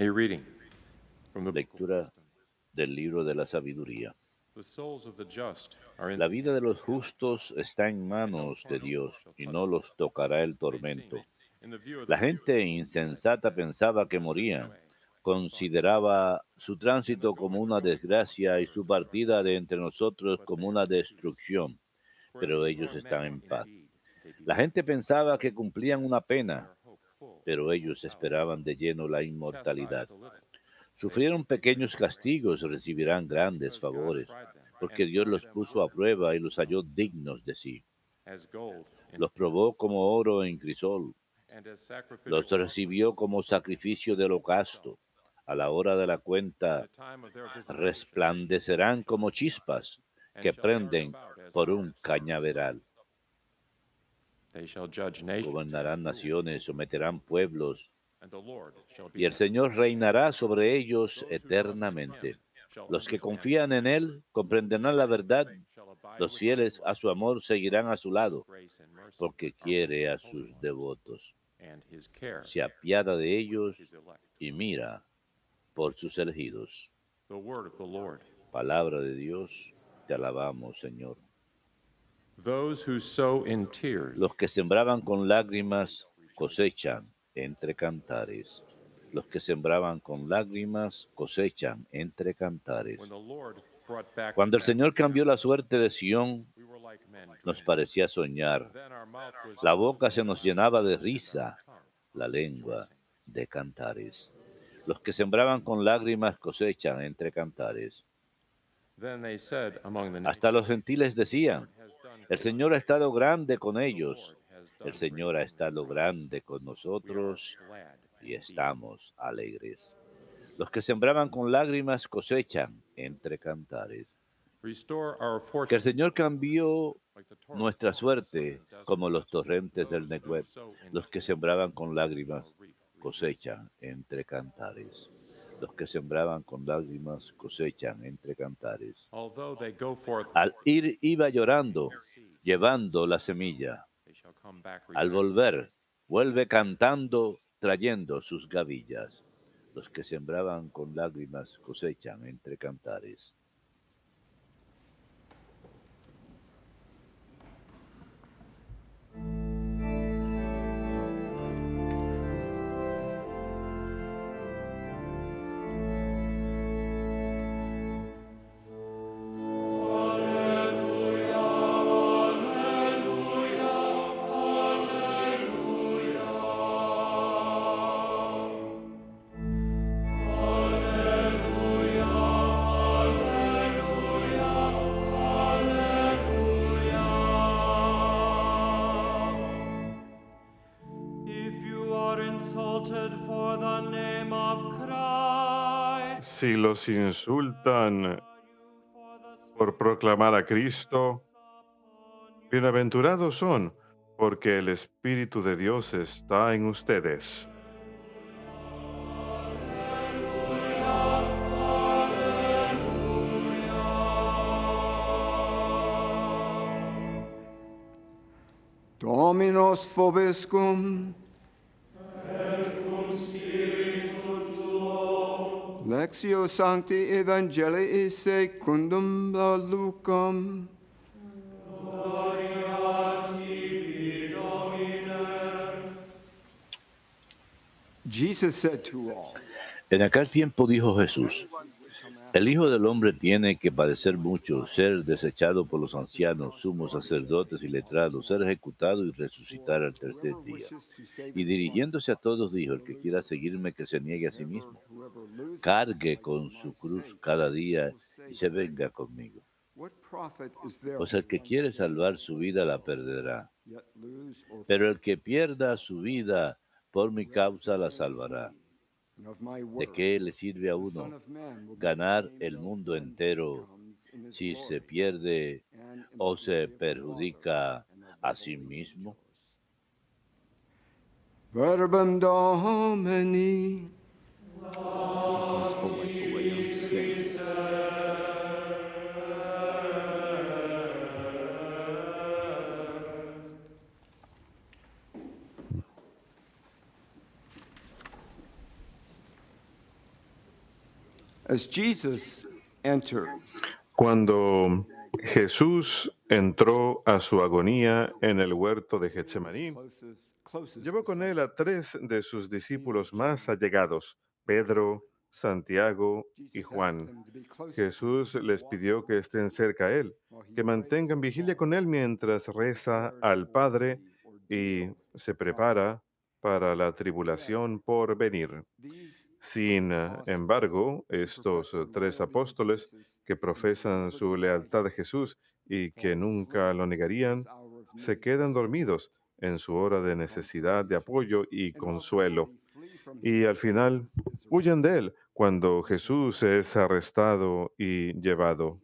A reading from the book of Lectura wisdom. del libro de la sabiduría. The souls of the just are in La the vida de hand of los the Lord, justos está en and no manos de corrupt Dios, shall y touch no them. los tocará el They seem, tormento. in the view of the La wicked, gente that insensata pensaba que pass their morían, way, whose thought is not, consideraba su and the tránsito como going una forth from us desgracia y for su destruction. partida de entre nosotros But they como are una at peace. destrucción, For if pero ellos before están men en paz. indeed they be La gente punished, pensaba que cumplían una is pena, their hope full of pero ellos immortality. esperaban de lleno la inmortalidad. Chastised a little, they Sufrieron shall reap pequeños a great castigos, reward, recibirán grandes because God favores, tried them porque and Dios found los them puso a honorable prueba in y His los sight, halló dignos de sí. as gold in Los furnace, probó como oro en crisol, and as sacrificial los offerings recibió como sacrificio de Himself. holocausto. A la hora de la In cuenta the time of their visitation, resplandecerán shall como appear, chispas and que shall dart prenden about as por un stars in the sun. cañaveral. They shall judge nations Gobernarán and rule naciones, over the someterán people, pueblos, and the Lord shall y be el their Señor God. reinará sobre ellos Those who trust in Him eternamente. shall Los que understand the confían en truth. Él comprenderán la They verdad. shall abide Los with the fieles Lord, a su amor seguirán a su for His lado, grace and mercy porque are with quiere His a holy sus ones, devotos. and His care Se apiada de is with ellos His elect. y mira por sus elegidos. The word of the Lord. Palabra de Dios, te alabamos, Señor. Those who sow in tears Los que sembraban con lágrimas reap rejoicing. cosechan entre cantares. Los que sembraban con lágrimas cosechan entre cantares. When the Lord brought back Cuando el Señor cambió la Babylon, suerte de Sión, we were like men nos dreaming. parecía soñar. Then our mouth was La filled boca with se nos laughter, llenaba de and our risa, tongue la with lengua rejoicing. de cantares. Los que sembraban con lágrimas cosechan entre cantares. Then they said among the Hasta los nations, gentiles the decían, Lord has done el great Señor ha things. estado grande con The ellos. Lord has El done great Señor ha things estado for us. grande con We are nosotros glad y indeed. estamos alegres. Los que sembraban con lágrimas cosechan entre cantares. Restore our Que el fortunes, O Señor Lord, cambió like the nuestra torrents in the suerte southern desert. como los torrentes del Those who Negev. sow in Los que tears sembraban con lágrimas shall reap rejoicing. cosechan entre cantares. Los que sembraban con lágrimas cosechan entre cantares. Although they go forth Al ir iba reaping llorando, as seeds, llevando la semilla. they shall come back Al rejoicing. volver, vuelve cantando, trayendo sus gavillas. Los que sembraban con lágrimas cosechan entre cantares. If you are insulted for the name of Christ, Si los insultan por proclamar a Cristo, bienaventurados son, porque el Espíritu de Dios está en ustedes. Dominus vobiscum. Lectio Sancti Evangelii secundum Lucam. Jesus said to all, En aquel tiempo dijo Jesús, el Hijo del Hombre tiene que padecer mucho, ser desechado por los ancianos, sumos sacerdotes y letrados, ser ejecutado y resucitar al tercer día. Y dirigiéndose a todos dijo, el que quiera seguirme, que se niegue a sí mismo, cargue con su cruz cada día y se venga conmigo. What profit is there Pues for el que one quiere to gain salvar the su whole vida la world, perderá, yet lose or pero el forfeit que pierda su vida por mi whoever is causa la ashamed of salvará. me and of my ¿De word? qué le sirve a The Son uno of Man will be ganar ashamed el of mundo when he entero comes in his si se glory pierde and in o the se glory of the Father perjudica and of a the sí holy mismo? angels? Verbum Domini. Gospel like the way of saints. As Jesus entered, Cuando Jesús entró a su agonía en el huerto de Getsemaní, closest llevó con él a tres de sus discípulos más allegados, Pedro, Santiago y Jesus asked Juan. them to be close to him, Jesús les pidió que estén cerca a él, que mantengan vigilia con él mientras reza al Padre y se prepara para la tribulación por venir. Sin embargo, estos tres apóstoles que profesan su lealtad a Jesús y que nunca lo negarían, se quedan dormidos en su hora de necesidad de apoyo y consuelo. Y al final huyen de él cuando Jesús es arrestado y llevado.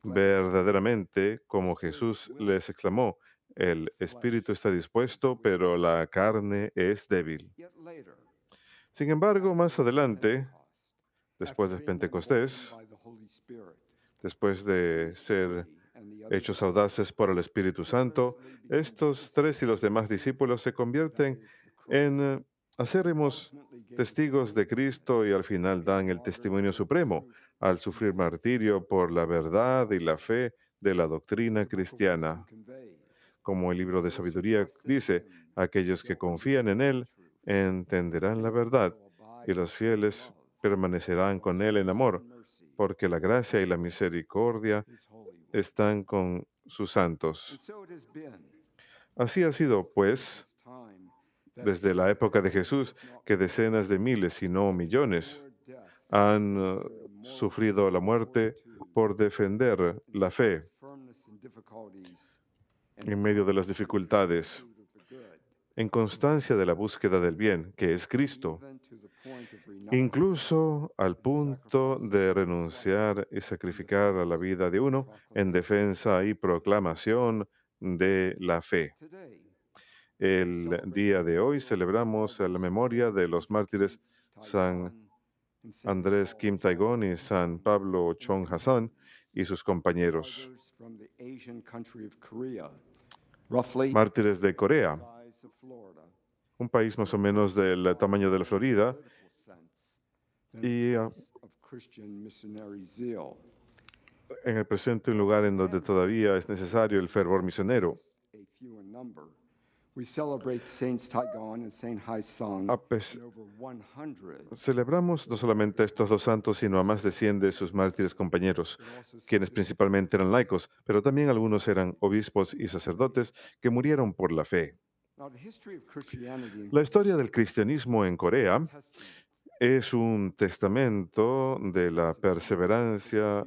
Verdaderamente, como Jesús les exclamó, el espíritu está dispuesto, pero la carne es débil. Sin embargo, más adelante, después de Pentecostés, después de ser hechos audaces por el Espíritu Santo, estos tres y los demás discípulos se convierten en acérrimos testigos de Cristo y al final dan el testimonio supremo al sufrir martirio por la verdad y la fe de la doctrina cristiana. Como el libro de sabiduría dice, aquellos que confían en Él entenderán la verdad y los fieles permanecerán con Él en amor, porque la gracia y la misericordia están con sus santos. Así ha sido, pues, desde la época de Jesús, que decenas de miles, si no millones, han sufrido la muerte por defender la fe en medio de las dificultades, en constancia de la búsqueda del bien, que es Cristo, incluso al punto de renunciar y sacrificar a la vida de uno en defensa y proclamación de la fe. El día de hoy celebramos la memoria de los mártires San Andrés Kim Taegong y San Pablo Chong Hassan y sus compañeros, mártires de Corea, un país más o menos del tamaño de la Florida, y en el presente un lugar en donde todavía es necesario el fervor misionero. Celebramos no solamente a estos dos santos, sino a más de 100 de sus mártires compañeros, quienes principalmente eran laicos, pero también algunos eran obispos y sacerdotes que murieron por la fe. La historia del cristianismo en Corea es un testamento de la perseverancia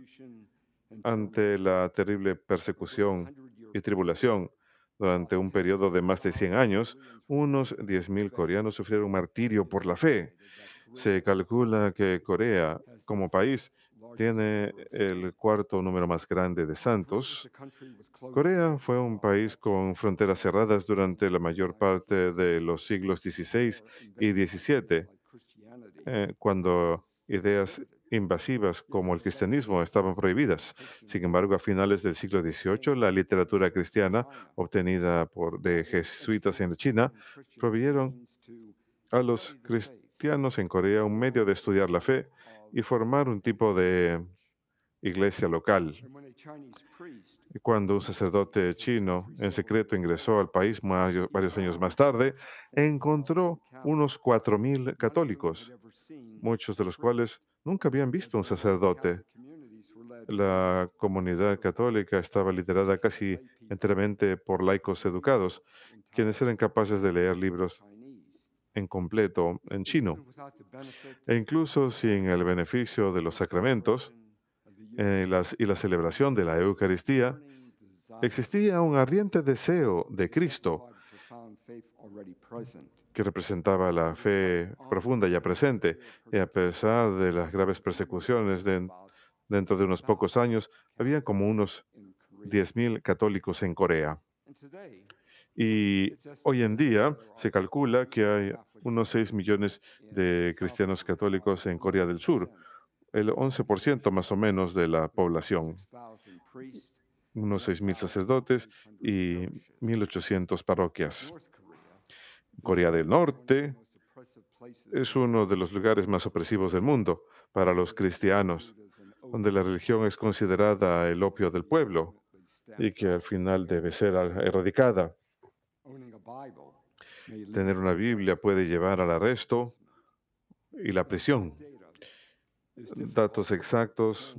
ante la terrible persecución y tribulación. Durante un periodo de más de 100 años, unos 10.000 coreanos sufrieron martirio por la fe. Se calcula que Corea, como país, tiene el cuarto número más grande de santos. Corea fue un país con fronteras cerradas durante la mayor parte de los siglos XVI y XVII, cuando ideas invasivas como el cristianismo estaban prohibidas. Sin embargo, a finales del siglo XVIII, la literatura cristiana obtenida de jesuitas en China provieron a los cristianos en Corea un medio de estudiar la fe y formar un tipo de iglesia local. Y cuando un sacerdote chino en secreto ingresó al país varios años más tarde, encontró unos 4.000 católicos, muchos de los cuales nunca habían visto un sacerdote. La comunidad católica estaba liderada casi enteramente por laicos educados, quienes eran capaces de leer libros en completo en chino. E incluso sin el beneficio de los sacramentos y la celebración de la Eucaristía, existía un ardiente deseo de Cristo que representaba la fe profunda ya presente, y a pesar de las graves persecuciones dentro de unos pocos años, había como unos 10.000 católicos en Corea. Y hoy en día se calcula que hay unos 6 millones de cristianos católicos en Corea del Sur, el 11% más o menos de la población, unos 6.000 sacerdotes y 1.800 parroquias. Corea del Norte es uno de los lugares más opresivos del mundo para los cristianos, donde la religión es considerada el opio del pueblo y que al final debe ser erradicada. Tener una Biblia puede llevar al arresto y la prisión. Datos exactos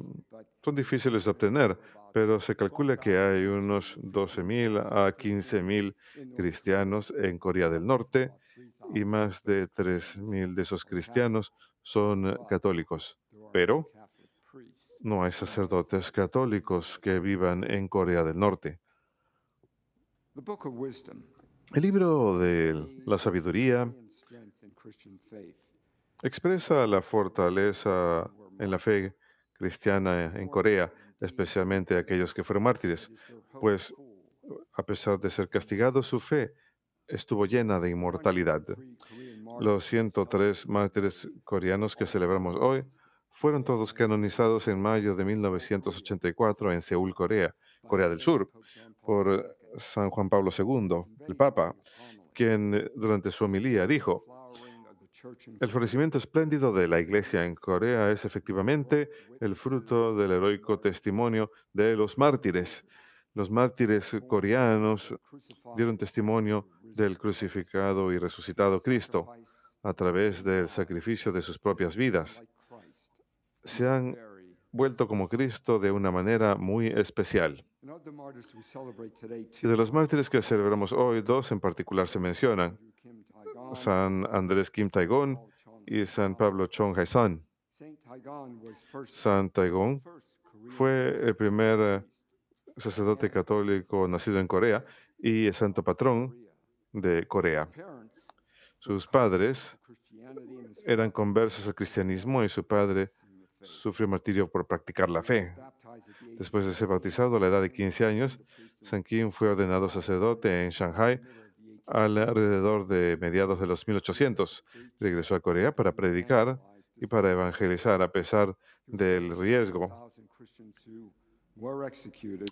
son difíciles de obtener, pero se calcula que hay unos 12,000 a 15,000 cristianos en Corea del Norte y más de 3,000 de esos cristianos son católicos. Pero no hay sacerdotes católicos que vivan en Corea del Norte. El libro de la sabiduría expresa la fortaleza en la fe cristiana en Corea, especialmente aquellos que fueron mártires, pues a pesar de ser castigados, su fe estuvo llena de inmortalidad. Los 103 mártires coreanos que celebramos hoy fueron todos canonizados en mayo de 1984 en Seúl, Corea, Corea del Sur, por San Juan Pablo II, el Papa, quien durante su homilía dijo: el florecimiento espléndido de la Iglesia en Corea es efectivamente el fruto del heroico testimonio de los mártires. Los mártires coreanos dieron testimonio del crucificado y resucitado Cristo a través del sacrificio de sus propias vidas. Se han vuelto como Cristo de una manera muy especial. Y de los mártires que celebramos hoy, dos en particular se mencionan: San Andrés Kim Taegong y San Pablo Chong Hae-san. San Taegong fue el primer sacerdote católico nacido en Corea y el santo patrón de Corea. Sus padres eran conversos al cristianismo y su padre sufrió martirio por practicar la fe. Después de ser bautizado a la edad de 15 años, San Kim fue ordenado sacerdote en Shanghai alrededor de mediados de los 1800. Regresó a Corea para predicar y para evangelizar a pesar del riesgo.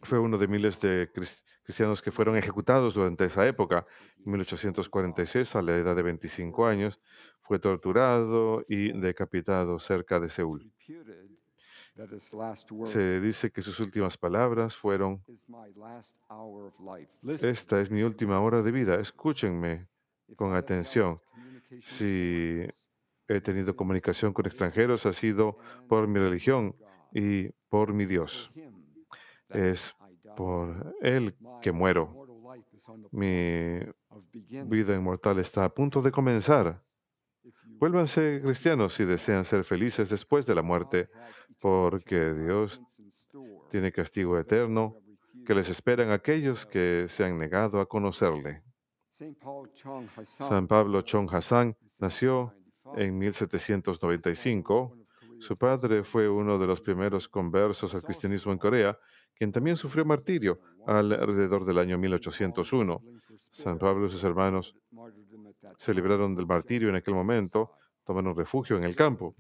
Fue uno de miles de cristianos que fueron ejecutados durante esa época. En 1846, a la edad de 25 años, fue torturado y decapitado cerca de Seúl. Se dice que sus últimas palabras fueron: esta es mi última hora de vida, escúchenme con atención. Si he tenido comunicación con extranjeros, ha sido por mi religión y por mi Dios. Es por Él que muero. Mi vida inmortal está a punto de comenzar. Vuélvanse cristianos si desean ser felices después de la muerte, porque Dios tiene castigo eterno que les esperan a aquellos que se han negado a conocerle. San Pablo Chong Hassan nació en 1795. Su padre fue uno de los primeros conversos al cristianismo en Corea, quien también sufrió martirio alrededor del año 1801. San Pablo y sus hermanos se libraron del martirio en aquel momento, tomaron refugio en el campo.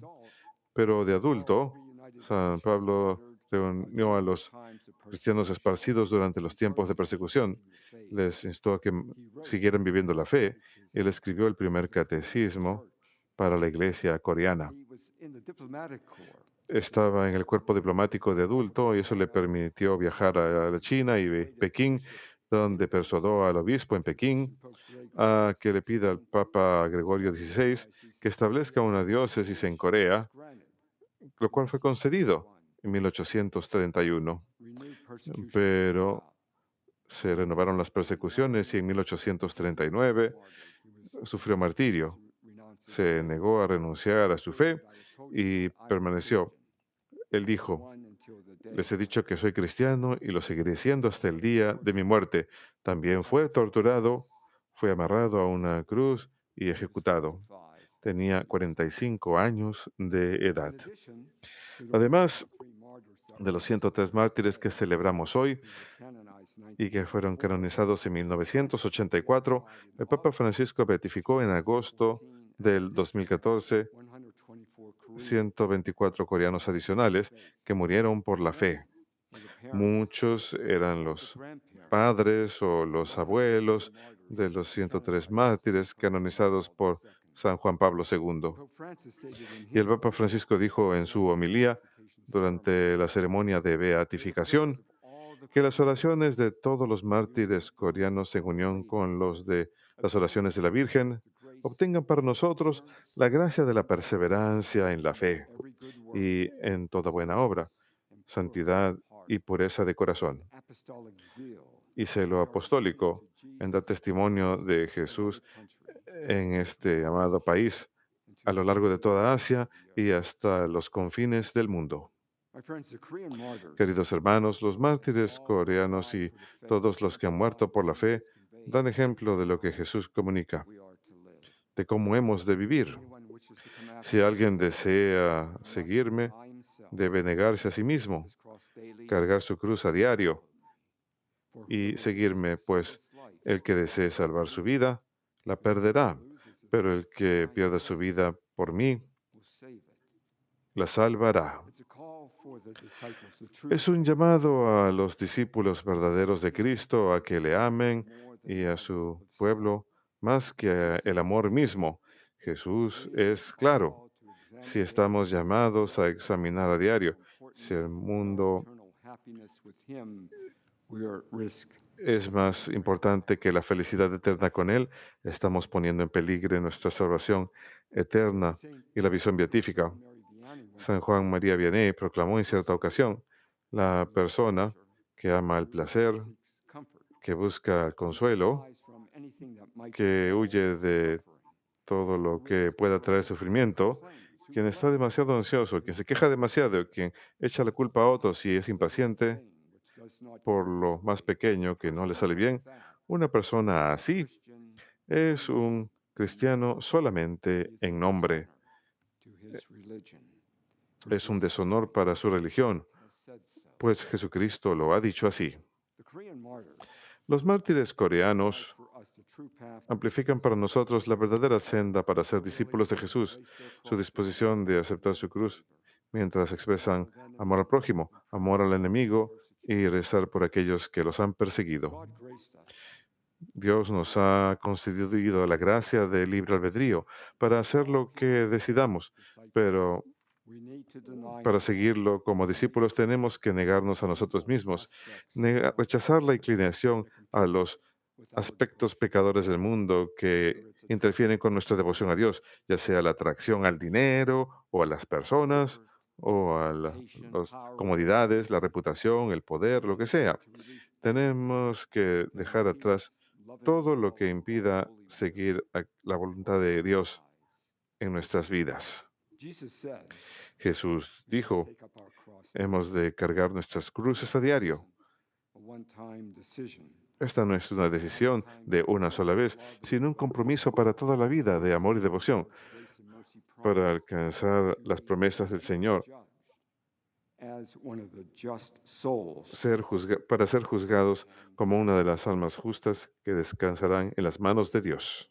Pero de adulto, San Pablo reunió a los cristianos esparcidos durante los tiempos de persecución. Les instó a que siguieran viviendo la fe. Él escribió el primer catecismo para la iglesia coreana. Estaba en el cuerpo diplomático de adulto y eso le permitió viajar a la China y Pekín, donde persuadió al obispo en Pekín a que le pida al Papa Gregorio XVI que establezca una diócesis en Corea, lo cual fue concedido en 1831. Pero se renovaron las persecuciones y en 1839 sufrió martirio. Se negó a renunciar a su fe y permaneció. Él dijo: les he dicho que soy cristiano y lo seguiré siendo hasta el día de mi muerte. También fue torturado, fue amarrado a una cruz y ejecutado. Tenía 45 años de edad. Además de los 103 mártires que celebramos hoy y que fueron canonizados en 1984, el Papa Francisco beatificó en agosto del 2014 124 coreanos adicionales que murieron por la fe. Muchos eran los padres o los abuelos de los 103 mártires canonizados por San Juan Pablo II. Y el Papa Francisco dijo en su homilía durante la ceremonia de beatificación que las oraciones de todos los mártires coreanos en unión con los de las oraciones de la Virgen obtengan para nosotros la gracia de la perseverancia en la fe y en toda buena obra, santidad y pureza de corazón, y celo apostólico en dar testimonio de Jesús en este amado país, a lo largo de toda Asia y hasta los confines del mundo. Queridos hermanos, los mártires coreanos y todos los que han muerto por la fe dan ejemplo de lo que Jesús comunica, de cómo hemos de vivir. Si alguien desea seguirme, debe negarse a sí mismo, cargar su cruz a diario y seguirme, pues el que desee salvar su vida, la perderá, pero el que pierda su vida por mí, la salvará. Es un llamado a los discípulos verdaderos de Cristo a que le amen y a su pueblo más que a el amor mismo. Jesús es claro. Si estamos llamados a examinar a diario si el mundo es más importante que la felicidad eterna con Él, estamos poniendo en peligro nuestra salvación eterna y la visión beatífica. San Juan María Vianney proclamó en cierta ocasión: la persona que ama el placer, que busca el consuelo, que huye de todo lo que pueda traer sufrimiento, quien está demasiado ansioso, quien se queja demasiado, quien echa la culpa a otros y es impaciente por lo más pequeño que no le sale bien, una persona así es un cristiano solamente en nombre. Es un deshonor para su religión, pues Jesucristo lo ha dicho así. Los mártires coreanos amplifican para nosotros la verdadera senda para ser discípulos de Jesús, su disposición de aceptar su cruz, mientras expresan amor al prójimo, amor al enemigo y rezar por aquellos que los han perseguido. Dios nos ha concedido la gracia del libre albedrío para hacer lo que decidamos, pero para seguirlo como discípulos tenemos que negarnos a nosotros mismos, rechazar la inclinación a los aspectos pecadores del mundo que interfieren con nuestra devoción a Dios, ya sea la atracción al dinero o a las personas o a las comodidades, la reputación, el poder, lo que sea. Tenemos que dejar atrás todo lo que impida seguir la voluntad de Dios en nuestras vidas. Jesús dijo, hemos de cargar nuestras cruces a diario. Esta no es una decisión de una sola vez, sino un compromiso para toda la vida de amor y devoción, para alcanzar las promesas del Señor, para ser juzgados como una de las almas justas que descansarán en las manos de Dios.